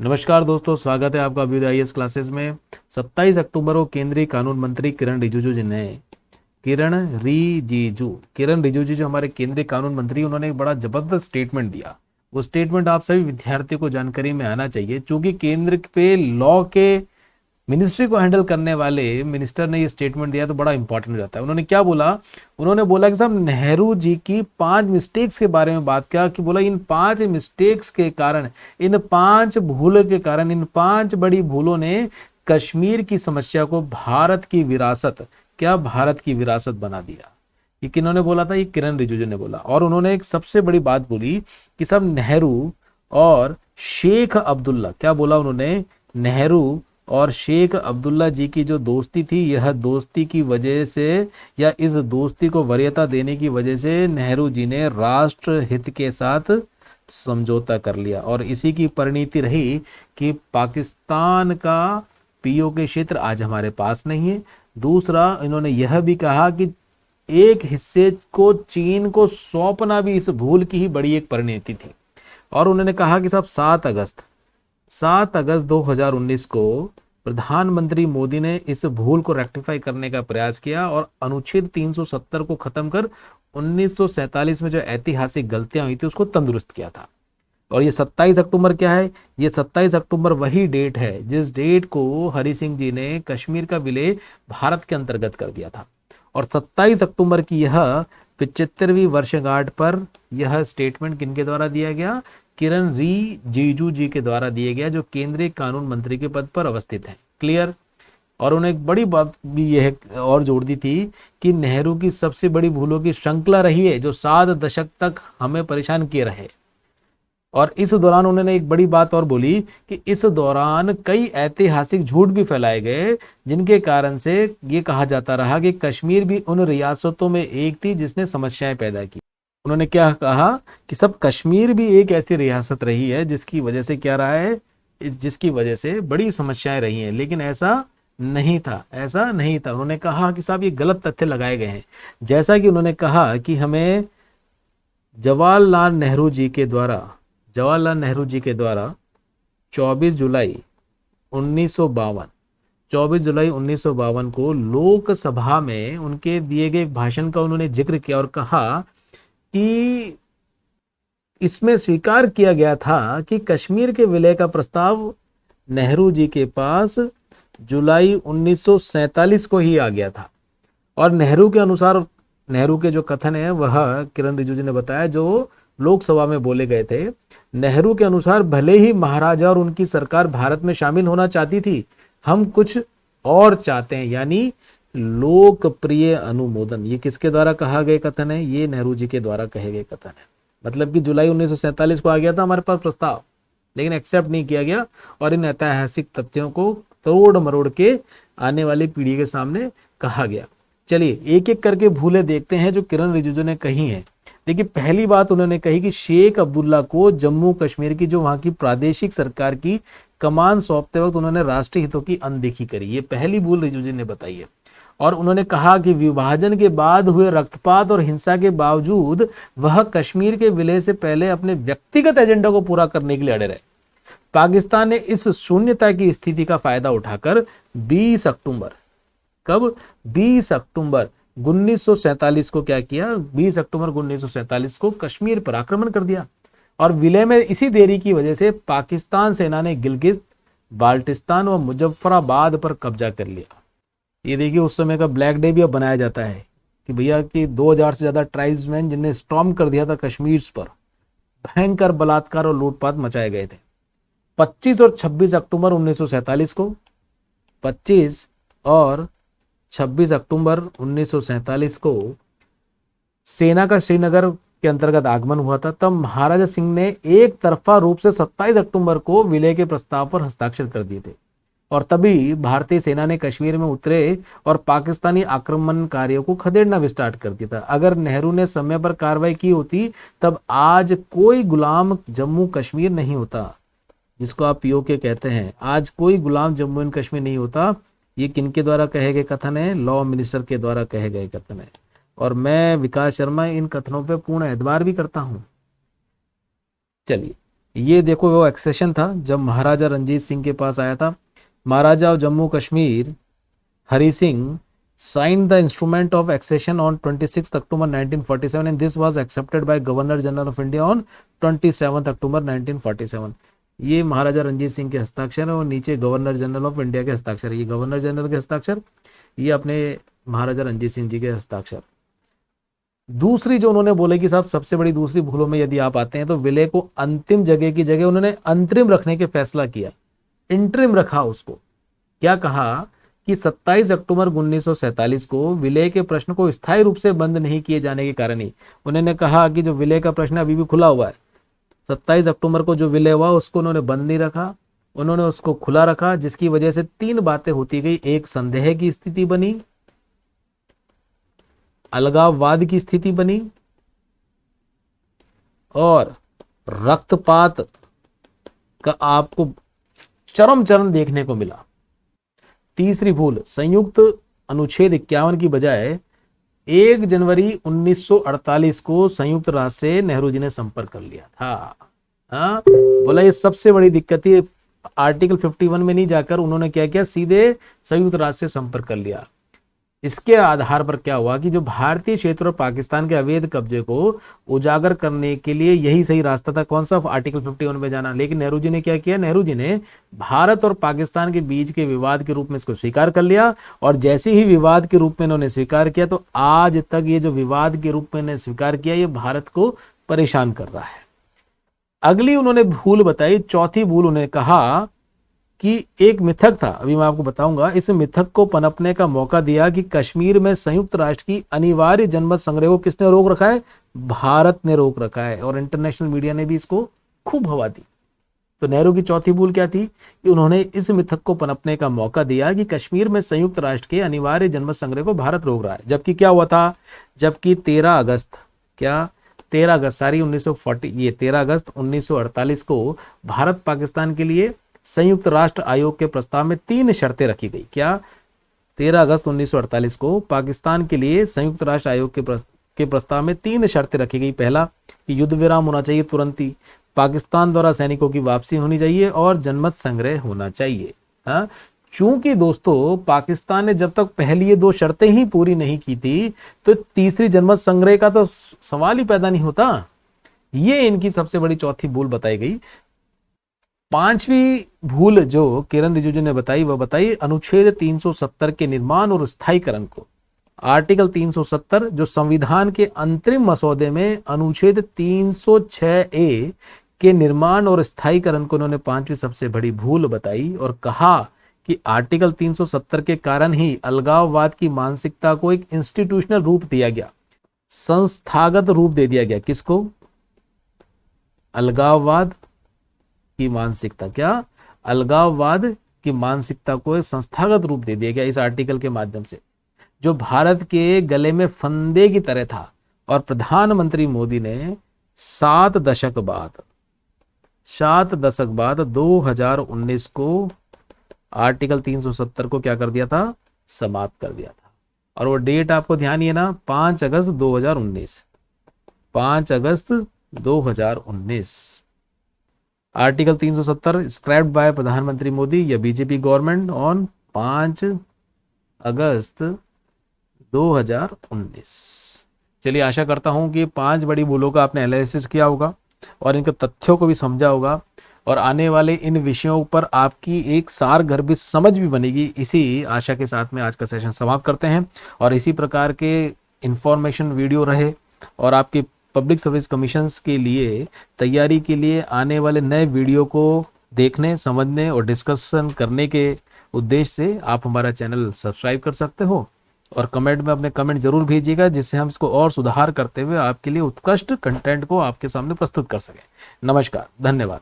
नमस्कार दोस्तों, स्वागत है आपका अभ्युदय आईएएस क्लासेस में। 27 अक्टूबर को केंद्रीय कानून मंत्री किरण रिजिजू जो हमारे केंद्रीय कानून मंत्री, उन्होंने एक बड़ा जबरदस्त स्टेटमेंट दिया। वो स्टेटमेंट आप सभी विद्यार्थियों को जानकारी में आना चाहिए, क्योंकि केंद्र पे लॉ के मिनिस्ट्री को हैंडल करने वाले मिनिस्टर ने ये स्टेटमेंट दिया तो बड़ा इंपॉर्टेंट हो जाता है। उन्होंने क्या बोला? उन्होंने बोला कि साहब, नेहरू जी की 5 मिस्टेक्स के बारे में बात किया, कि बोला इन 5 मिस्टेक्स के कारण, इन 5 भूलों के कारण, इन 5 बड़ी भूलों ने कश्मीर की समस्या को भारत की विरासत बना दिया। ये किन्होंने बोला था? ये किरण रिजिजू ने बोला। और उन्होंने एक सबसे बड़ी बात बोली कि सब नेहरू और शेख अब्दुल्ला, क्या बोला उन्होंने? नेहरू और शेख अब्दुल्ला जी की जो दोस्ती थी, यह दोस्ती की वजह से, या इस दोस्ती को वरीयता देने की वजह से नेहरू जी ने राष्ट्र हित के साथ समझौता कर लिया। और इसी की परिणति रही कि पाकिस्तान का पीओके क्षेत्र आज हमारे पास नहीं है। दूसरा, इन्होंने यह भी कहा कि एक हिस्से को चीन को सौंपना भी इस भूल की ही बड़ी एक परिणति थी। और उन्होंने कहा कि साहब 7 अगस्त 2019 को प्रधानमंत्री मोदी ने इस भूल को रेक्टिफाई करने का प्रयास किया और अनुच्छेद 370 को खत्म कर 1947 में जो ऐतिहासिक गलतियां हुई थी उसको तंदुरुस्त किया था। और ये 27 अक्टूबर क्या है? ये 27 अक्टूबर वही डेट है जिस डेट को हरि सिंह जी ने कश्मीर का विलय भारत के अंतर्गत कर दिया था। और 27 अक्टूबर की यह 75वीं वर्षगांठ पर यह स्टेटमेंट किनके द्वारा दिया गया? किरण रिजिजू जी के द्वारा दिया गया, जो केंद्रीय कानून मंत्री के पद पर अवस्थित है। क्लियर? और उन्होंने एक बड़ी बात भी यह और जोड़ दी थी कि नेहरू की सबसे बड़ी भूलों की श्रृंखला रही है जो 7 दशक तक हमें परेशान किए रहे। और इस दौरान उन्होंने एक बड़ी बात और बोली कि इस दौरान कई ऐतिहासिक झूठ भी फैलाए गए, जिनके कारण से ये कहा जाता रहा कि कश्मीर भी उन रियासतों में एक थी जिसने समस्याएं पैदा की। उन्होंने क्या कहा कि सब कश्मीर भी एक ऐसी रियासत रही है जिसकी वजह से क्या रहा है, जिसकी वजह से बड़ी समस्याएं रही हैं। लेकिन ऐसा नहीं था। उन्होंने कहा कि साहब, ये गलत तथ्य लगाए गए हैं। जैसा कि उन्होंने कहा कि हमें जवाहरलाल नेहरू जी के द्वारा 24 जुलाई 1952 को लोकसभा में उनके दिए गए भाषण का उन्होंने जिक्र किया और कहा कि इसमें स्वीकार किया गया था कि कश्मीर के विलय का प्रस्ताव नेहरू जी के पास जुलाई 1947 को ही आ गया था। और नेहरू के अनुसार, नेहरू के जो कथन है वह किरण रिजिजू ने बताया, जो लोकसभा में बोले गए थे। नेहरू के अनुसार भले ही महाराजा और उनकी सरकार भारत में शामिल होना चाहती थी, हम कुछ और चाहते हैं, यानी लोकप्रिय अनुमोदन। ये किसके द्वारा कहा गया कथन है? ये नेहरू जी के द्वारा कहे गए कथन है। मतलब कि जुलाई 1947 को आ गया था हमारे पास प्रस्ताव, लेकिन एक्सेप्ट नहीं किया गया। और इन ऐतिहासिक तथ्यों को तोड़ मरोड़ के आने वाली पीढ़ी के सामने कहा गया। चलिए एक एक करके भूलें देखते हैं जो किरण रिजिजू ने कही हैं। देखिए, पहली बात उन्होंने कही कि शेख अब्दुल्ला को जम्मू कश्मीर की जो वहां की प्रादेशिक सरकार की कमान सौंपते वक्त उन्होंने राष्ट्रीय हितों की अनदेखी करी। ये पहली भूल रिजिजू ने बताई है। और उन्होंने कहा कि विभाजन के बाद हुए रक्तपात और हिंसा के बावजूद वह कश्मीर के विलय से पहले अपने व्यक्तिगत एजेंडा को पूरा करने के लिए अड़े रहे। पाकिस्तान ने इस शून्यता की स्थिति का फायदा उठाकर 20 अक्टूबर 1947 को क्या किया? 20 अक्टूबर 1947 को कश्मीर पर आक्रमण कर दिया। और विलय में इसी देरी की वजह से पाकिस्तान सेना ने गिलगित, बाल्टिस्तान व मुजफ्फराबाद पर कब्जा कर लिया। ये देखिए, उस समय का ब्लैक डे भी अब बनाया जाता है कि भैया कि 2000 से ज्यादा ट्राइब्समैन जिनने स्टॉर्म कर दिया था कश्मीर पर, भयंकर बलात्कार और लूटपाट मचाए गए थे। 25 और 26 अक्टूबर 1947 को 25 और 26 अक्टूबर 1947 को सेना का श्रीनगर के अंतर्गत आगमन हुआ था। तब महाराजा सिंह ने एक तरफा रूप से 27 अक्टूबर को विलय के प्रस्ताव पर हस्ताक्षर कर दिए थे। और तभी भारतीय सेना ने कश्मीर में उतरे और पाकिस्तानी आक्रमणकारियों को खदेड़ना भी स्टार्ट कर दिया था। अगर नेहरू ने समय पर कार्रवाई की होती तब आज कोई गुलाम जम्मू कश्मीर नहीं होता, जिसको आप पीओके कहते हैं। आज कोई गुलाम जम्मू एंड कश्मीर नहीं होता। ये किनके द्वारा कहे गए कथन है? लॉ मिनिस्टर के द्वारा कहे गए कथन है। और मैं विकास शर्मा इन कथनों पर पूर्ण एतबार भी करता हूं। चलिए ये देखो वो एक्सेशन था जब महाराजा रंजीत सिंह के पास आया था। Maharaja of Jammu Kashmir Hari Singh signed the instrument of accession on 26 October 1947 and this was accepted by Governor General of India on 27 October 1947। ये महाराजा रंजीत सिंह के हस्ताक्षर है और नीचे गवर्नर जनरल ऑफ इंडिया के हस्ताक्षर है। ये गवर्नर जनरल के हस्ताक्षर, ये अपने महाराजा रंजीत सिंह जी के हस्ताक्षर। दूसरी जो उन्होंने बोले कि साहब सबसे बड़ी दूसरी भूलों में यदि आप आते हैं तो विलय को अंतिम जगह की जगह उन्होंने अंतरिम रखने के फैसला किया, इंटरिम रखा उसको। क्या कहा कि 27 अक्टूबर 1947 को विलय के प्रश्न को स्थायी रूप से बंद नहीं किए जाने के कारण ही उन्होंने कहा कि जो विलय का प्रश्न अभी भी खुला हुआ है, 27 अक्टूबर को जो विलय हुआ उसको उन्होंने बंद नहीं रखा, उन्होंने उसको खुला रखा, जिसकी वजह से तीन बातें होती गई। एक, संदेह की स्थिति बनी, अलगाववाद की स्थिति बनी और रक्तपात का आपको चरम देखने को मिला। तीसरी भूल, संयुक्त अनुच्छेद 51 की बजाय 1 जनवरी 1948 को संयुक्त राष्ट्र से नेहरू जी ने संपर्क कर लिया था। हाँ, बोला ये सबसे बड़ी दिक्कत है। आर्टिकल 51 में नहीं जाकर उन्होंने क्या किया, सीधे संयुक्त राष्ट्र से संपर्क कर लिया। इसके आधार पर क्या हुआ कि जो भारतीय क्षेत्र और पाकिस्तान के अवैध कब्जे को उजागर करने के लिए यही सही रास्ता था। कौन सा? आर्टिकल 51 में जाना। लेकिन नेहरू जी ने क्या किया, नेहरू जी ने भारत और पाकिस्तान के बीच के विवाद के रूप में इसको स्वीकार कर लिया और जैसे ही विवाद के रूप में इन्होंने स्वीकार किया तो आज तक ये जो विवाद के रूप में इन्होंने स्वीकार किया ये भारत को परेशान कर रहा है। अगली उन्होंने भूल बताई, चौथी भूल, उन्होंने कहा कि एक मिथक था, अभी मैं आपको बताऊंगा। इस मिथक को पनपने का मौका दिया कि कश्मीर में संयुक्त राष्ट्र की अनिवार्य जनमत संग्रह को किसने रोक रखा है? भारत ने रोक रखा है और इंटरनेशनल मीडिया ने भी इसको खूब हवा दी। तो नेहरू की चौथी भूल क्या थी कि उन्होंने इस मिथक को पनपने का मौका दिया कि कश्मीर में संयुक्त राष्ट्र के अनिवार्य जनमत संग्रह को भारत रोक रहा है। जबकि क्या हुआ था, जबकि 13 अगस्त 1948 को भारत पाकिस्तान के लिए संयुक्त राष्ट्र आयोग के प्रस्ताव में 3 शर्तें रखी गई। क्या? 13 अगस्त 1948 को पाकिस्तान के लिए संयुक्त राष्ट्र आयोग के प्रस्ताव में 3 शर्तें रखी गई। पहला कि युद्ध विराम होना चाहिए तुरंत ही, पाकिस्तान द्वारा सैनिकों की वापसी होनी चाहिए और जनमत संग्रह होना चाहिए। हाँ, चूंकि दोस्तों पाकिस्तान ने जब तक पहली ये 2 शर्तें ही पूरी नहीं की थी तो तीसरी जनमत संग्रह का तो सवाल ही पैदा नहीं होता। ये इनकी सबसे बड़ी चौथी भूल बताई गई। पांचवी भूल जो किरण रिजिजू ने बताई वह बताई अनुच्छेद 370 के निर्माण और स्थायीकरण को। आर्टिकल 370 जो संविधान के अंतरिम मसौदे में अनुच्छेद 306A के निर्माण और स्थायीकरण को उन्होंने पांचवी सबसे बड़ी भूल बताई और कहा कि आर्टिकल 370 के कारण ही अलगाववाद की मानसिकता को एक इंस्टीट्यूशनल रूप दिया गया, संस्थागत रूप दे दिया गया। किसको? अलगाववाद की मानसिकता। क्या? अलगाववाद की मानसिकता को एक संस्थागत रूप दे दिया गया इस आर्टिकल के माध्यम से, जो भारत के गले में फंदे की तरह था। और प्रधानमंत्री मोदी ने 7 दशक बाद 2019 को आर्टिकल 370 को क्या कर दिया था? समाप्त कर दिया था। और वो डेट आपको ध्यान ही है ना, 5 अगस्त 2019। 5 अगस्त 2019 आर्टिकल 370 स्क्रैप्ड बाय प्रधानमंत्री मोदी या बीजेपी गवर्नमेंट ऑन 5 अगस्त 2019। चलिए, आशा करता हूं कि 5 बड़ी भूलों का आपने एनालिसिस किया होगा और इनके तथ्यों को भी समझा होगा और आने वाले इन विषयों पर आपकी एक सारगर्भित समझ भी बनेगी। इसी आशा के साथ में आज का सेशन समाप्त करते हैं और इसी प्रकार के इंफॉर्मेशन वीडियो रहे और आपके पब्लिक सर्विस कमीशंस के लिए तैयारी के लिए आने वाले नए वीडियो को देखने, समझने और डिस्कशन करने के उद्देश्य से आप हमारा चैनल सब्सक्राइब कर सकते हो और कमेंट में अपने कमेंट जरूर भेजिएगा, जिससे हम इसको और सुधार करते हुए आपके लिए उत्कृष्ट कंटेंट को आपके सामने प्रस्तुत कर सकें। नमस्कार, धन्यवाद।